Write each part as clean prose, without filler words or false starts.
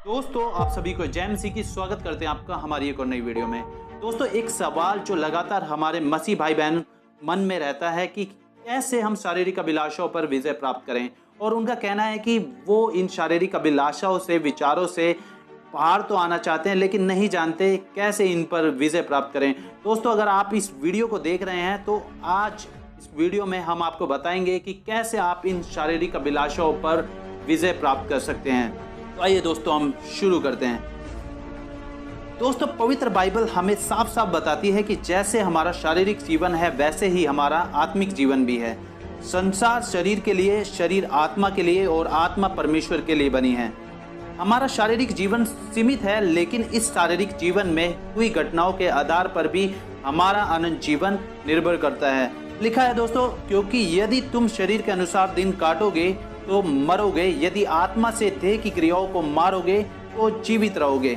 दोस्तों आप सभी को जय मसीह की स्वागत करते हैं आपका हमारी एक और नई वीडियो में। दोस्तों एक सवाल जो लगातार हमारे मसीह भाई बहन मन में रहता है कि कैसे हम शारीरिक अभिलाषाओं पर विजय प्राप्त करें, और उनका कहना है कि वो इन शारीरिक अभिलाषाओं से, विचारों से बाहर तो आना चाहते हैं लेकिन नहीं जानते कैसे इन पर विजय प्राप्त करें। दोस्तों अगर आप इस वीडियो को देख रहे हैं तो आज इस वीडियो में हम आपको बताएंगे कि कैसे आप इन शारीरिक अभिलाषाओं पर विजय प्राप्त कर सकते हैं। तो आइए दोस्तों हम शुरू करते हैं। दोस्तों पवित्र बाइबल हमें साफ साफ बताती है कि जैसे हमारा शारीरिक जीवन है वैसे ही हमारा आत्मिक जीवन भी है। संसार शरीर के लिए, शरीर आत्मा के लिए और आत्मा परमेश्वर के लिए बनी है। हमारा शारीरिक जीवन सीमित है, लेकिन इस शारीरिक जीवन में हुई घटनाओं के आधार पर भी हमारा अनंत जीवन निर्भर करता है। लिखा है दोस्तों, क्योंकि यदि तुम शरीर के अनुसार दिन काटोगे तो मरोगे, यदि आत्मा से देह की क्रियाओं को मारोगे तो जीवित रहोगे।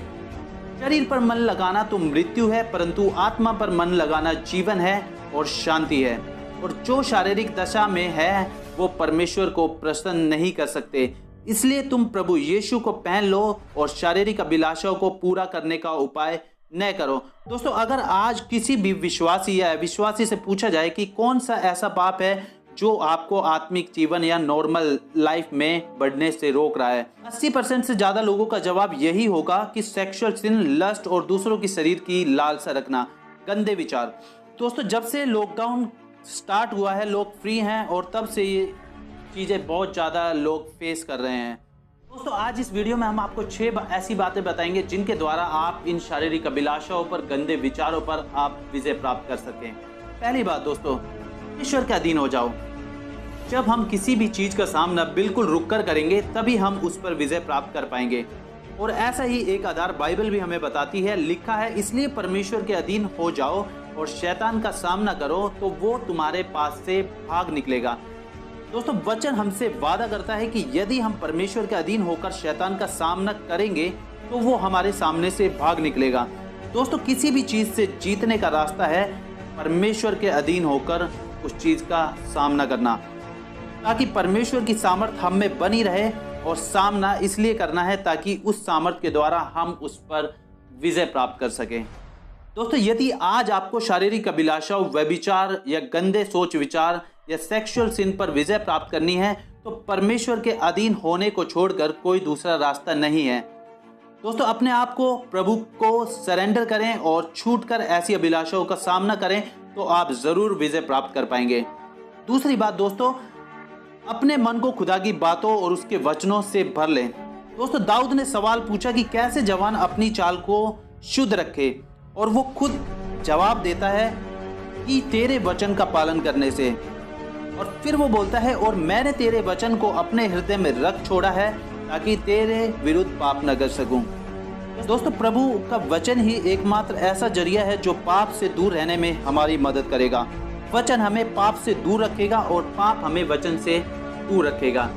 शरीर पर मन लगाना तो मृत्यु है, परंतु आत्मा पर मन लगाना जीवन है और शांति है। और जो शारीरिक दशा में है वो परमेश्वर को प्रसन्न नहीं कर सकते। इसलिए तुम प्रभु यीशु को पहन लो और शारीरिक अभिलाषाओं को पूरा करने का उपाय न करो। दोस्तों अगर आज किसी भी विश्वासी या अविश्वासी से पूछा जाए कि कौन सा ऐसा पाप है जो आपको आत्मिक जीवन या नॉर्मल लाइफ में बढ़ने से रोक रहा है, 80% से ज्यादा लोगों का जवाब यही होगा कि सेक्सुअल सिन, लस्ट और दूसरों की शरीर की लालसा रखना, गंदे विचार। दोस्तों जब से लॉकडाउन स्टार्ट हुआ है लोग फ्री हैं और तब से ये चीजें बहुत ज्यादा लोग फेस कर रहे हैं। दोस्तों आज इस वीडियो में हम आपको 6 ऐसी बातें बताएंगे जिनके द्वारा आप इन शारीरिक अभिलाषाओं पर, गंदे विचारों पर आप विजय प्राप्त कर सकें। पहली बात दोस्तों, ईश्वर के अधीन हो जाओ। जब हम किसी भी चीज का सामना बिल्कुल रुक कर करेंगे तभी हम उस पर विजय प्राप्त कर पाएंगे। और ऐसा ही एक आधार बाइबल भी हमें बताती है। लिखा है, इसलिए परमेश्वर के अधीन हो जाओ और शैतान का सामना करो तो वो तुम्हारे पास से भाग निकलेगा। दोस्तों वचन हमसे वादा करता है कि यदि हम परमेश्वर के अधीन होकर शैतान का सामना करेंगे तो वो हमारे सामने से भाग निकलेगा। दोस्तों किसी भी चीज से जीतने का रास्ता है परमेश्वर के अधीन होकर उस चीज का सामना करना, ताकि परमेश्वर की सामर्थ हम में बनी रहे। और सामना इसलिए करना है ताकि उस सामर्थ के द्वारा हम उस पर विजय प्राप्त कर सकें। दोस्तों यदि आज आपको शारीरिक अभिलाषाओं, व्यभिचार या गंदे सोच विचार या सेक्सुअल सिन पर विजय प्राप्त करनी है तो परमेश्वर के अधीन होने को छोड़कर कोई दूसरा रास्ता नहीं है। दोस्तों अपने आप को प्रभु को सरेंडर करें और छूटकर ऐसी अभिलाषाओं का सामना करें तो आप जरूर विजय प्राप्त कर पाएंगे। दूसरी बात दोस्तों, अपने मन को खुदा की बातों और उसके वचनों से भर लें। दोस्तों दाऊद ने सवाल पूछा कि कैसे जवान अपनी चाल को शुद्ध रखे, और वो खुद जवाब देता है कि तेरे वचन का पालन करने से। और फिर वो बोलता है, और मैंने तेरे वचन को अपने हृदय में रख छोड़ा है ताकि तेरे विरुद्ध पाप न कर सकूं। दोस्तों प्रभु का वचन ही एकमात्र ऐसा जरिया है जो पाप से दूर रहने में हमारी मदद करेगा। वचन हमें पाप से दूर रखेगा और पाप हमें वचन से दूर रखेगा।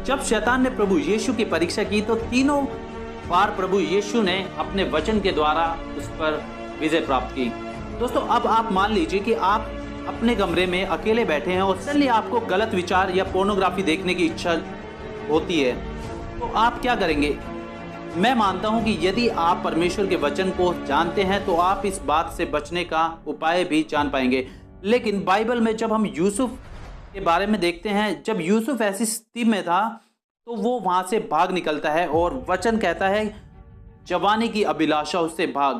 जब शैतान ने प्रभु यीशु की परीक्षा की तो तीनों बार प्रभु यीशु ने अपने वचन के द्वारा उस पर विजय प्राप्त की। दोस्तों अब आप मान लीजिए कि आप अपने कमरे में अकेले बैठे हैं और सडनली आपको गलत विचार या पोर्नोग्राफी देखने की इच्छा होती है, तो आप क्या करेंगे? मैं मानता हूं कि यदि आप परमेश्वर के वचन को जानते हैं तो आप इस बात से बचने का उपाय भी जान पाएंगे। लेकिन बाइबल में जब हम यूसुफ के बारे में देखते हैं, जब यूसुफ ऐसी स्थिति में था तो वो वहां से भाग निकलता है और वचन कहता है जवानी की अभिलाषा उससे भाग।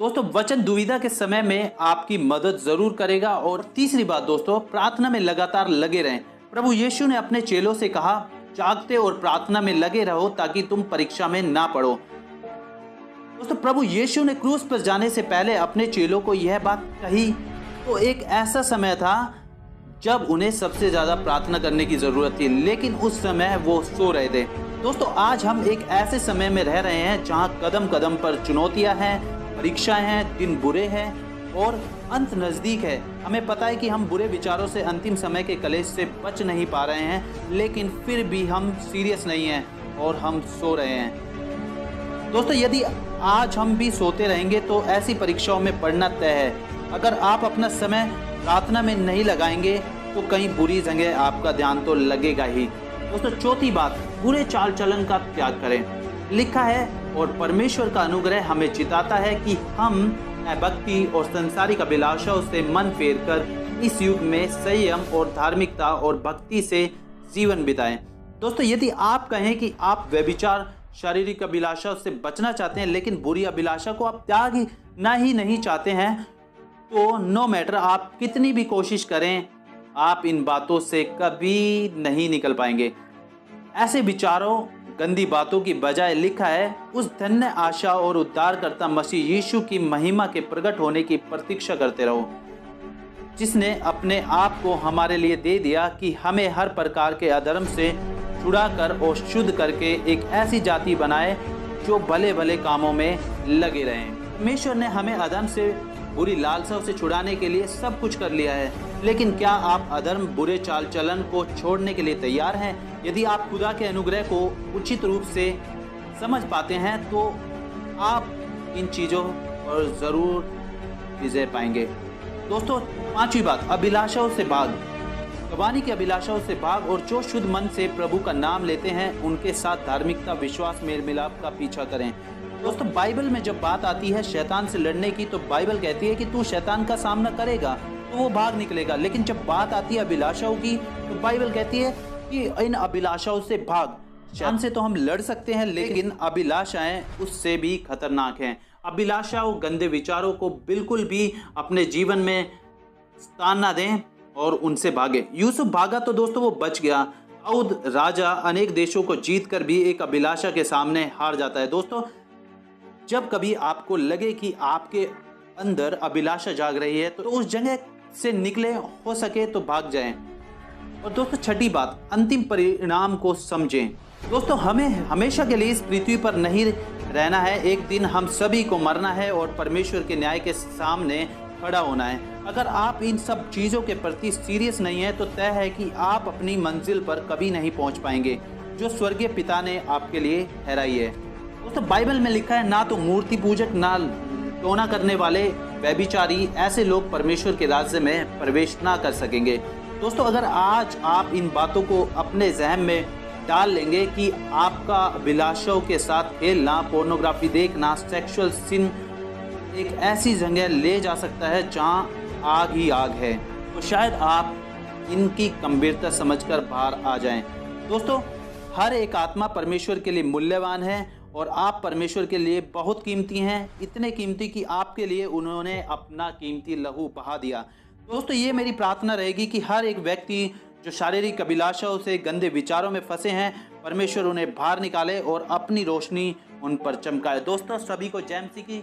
दोस्तों वचन दुविधा के समय में आपकी मदद जरूर करेगा। और तीसरी बात दोस्तों, प्रार्थना में लगातार लगे रहें। प्रभु यीशु ने अपने चेलों से कहा, जागते और प्रार्थना में लगे रहो ताकि तुम परीक्षा में ना पड़ो। दोस्तों प्रभु यीशु ने क्रूस पर जाने से पहले अपने चेलों को यह बात कही तो एक ऐसा समय था जब उन्हें सबसे ज्यादा प्रार्थना करने की जरूरत थी, लेकिन उस समय वो सो रहे थे। दोस्तों आज हम एक ऐसे समय में रह रहे हैं जहां कदम कदम पर चुनौतियां हैं, परीक्षाएं हैं, दिन बुरे हैं और अंत नजदीक है। हमें पता है कि हम बुरे विचारों से, अंतिम समय के कलेश से बच नहीं पा रहे हैं, लेकिन फिर भी हम सीरियस नहीं हैं और हम सो रहे हैं। दोस्तों यदि आज हम भी सोते रहेंगे तो ऐसी परीक्षाओं में पढ़ना तय है। अगर आप अपना समय प्रार्थना में नहीं लगाएंगे तो कहीं बुरी जगह आपका ध्यान तो लगेगा ही। दोस्तों चौथी बात, बुरे चाल चलन का त्याग करें। लिखा है, और परमेश्वर का अनुग्रह हमें चिताता है कि हम भक्ति और संसारिक अभिलाषाओं से मन फेरकर इस युग में संयम और धार्मिकता और भक्ति से जीवन बिताएं। दोस्तों, यदि आप कहें कि आप व्यभिचार शारीरिक अभिलाषा से बचना चाहते हैं लेकिन बुरी अभिलाषा को आप त्याग ही नहीं चाहते हैं, तो नो मैटर आप कितनी भी कोशिश करें, आप इन बातों से कभी नहीं निकल पाएंगे। ऐसे विचारों, गंदी बातों की बजाय लिखा है, उस धन्य आशा और उद्धारकर्ता मसीह यीशु की महिमा के प्रकट होने की प्रतीक्षा करते रहो, जिसने अपने आप को हमारे लिए दे दिया कि हमें हर प्रकार के अधर्म से छुड़ाकर और शुद्ध करके एक ऐसी जाति बनाए जो भले भले कामों में लगे रहें। परमेश्वर ने हमें अधर्म से, बुरी लालसाओं से छुड़ाने के लिए सब कुछ कर लिया है, लेकिन क्या आप अधर्म, बुरे चाल चलन को छोड़ने के लिए तैयार हैं? यदि आप खुदा के अनुग्रह को उचित रूप से समझ पाते हैं तो आप इन चीज़ों पर ज़रूर विजय पाएंगे। दोस्तों, पांचवी बात, अभिलाषाओं से भाग। गवानी की अभिलाषाओं से भाग और जो शुद्ध मन से प्रभु का नाम लेते हैं उनके साथ धार्मिकता, विश्वास, मेल मिलाप का पीछा करें। दोस्तों, बाइबल में जब बात आती है शैतान से लड़ने की, तो बाइबल कहती है कि तू शैतान का सामना करेगा तो वो भाग निकलेगा, लेकिन जब बात आती है अभिलाषाओं की तो बाइबल कहती है कि इन अभिलाषाओं से भाग। शैतान से तो हम लड़ सकते हैं, लेकिन अभिलाषाएं उससे भी खतरनाक हैं। अभिलाषाओं, गंदे विचारों को बिल्कुल भी अपने जीवन में स्थान ना दें और उनसे भागे। यूसुफ भागा तो दोस्तों वो बच गया। दाऊद राजा अनेक देशों को जीतकर भी एक अभिलाषा के सामने हार जाता है। दोस्तों, जब कभी आपको लगे कि आपके अंदर अभिलाषा जाग रही है तो उस जगह से निकले, हो सके तो भाग जाएं। और दोस्तों, छठी बात, अंतिम परिणाम को समझें। दोस्तों, हमें हमेशा के लिए इस पृथ्वी पर नहीं रहना है। एक दिन हम सभी को मरना है और परमेश्वर के न्याय के सामने खड़ा होना है। अगर आप इन सब चीज़ों के प्रति सीरियस नहीं है तो तय है कि आप अपनी मंजिल पर कभी नहीं पहुंच पाएंगे जो स्वर्गीय पिता ने आपके लिए ठहराई है। दोस्तों, बाइबल में लिखा है, ना तो मूर्ति पूजक, ना टोना करने वाले, व्यभिचारी, ऐसे लोग परमेश्वर के राज्य में प्रवेश ना कर सकेंगे। दोस्तों, अगर आज आप इन बातों को अपने जहन में डाल लेंगे कि आपका अभिलाषाओं के साथ खेलना, पोर्नोग्राफी देखना, सेक्सुअल सिन एक ऐसी जगह ले जा सकता है जहां आग ही आग है, तो शायद आप इनकी गंभीरता समझकर बाहर आ जाएं। दोस्तों, हर एक आत्मा परमेश्वर के लिए मूल्यवान है और आप परमेश्वर के लिए बहुत कीमती हैं, इतने कीमती कि आपके लिए उन्होंने अपना कीमती लहू बहा दिया। दोस्तों, ये मेरी प्रार्थना रहेगी कि हर एक व्यक्ति जो शारीरिक अभिलाषाओं से, गंदे विचारों में फंसे हैं, परमेश्वर उन्हें बाहर निकाले और अपनी रोशनी उन पर चमकाए। दोस्तों, सभी को जय मसीह की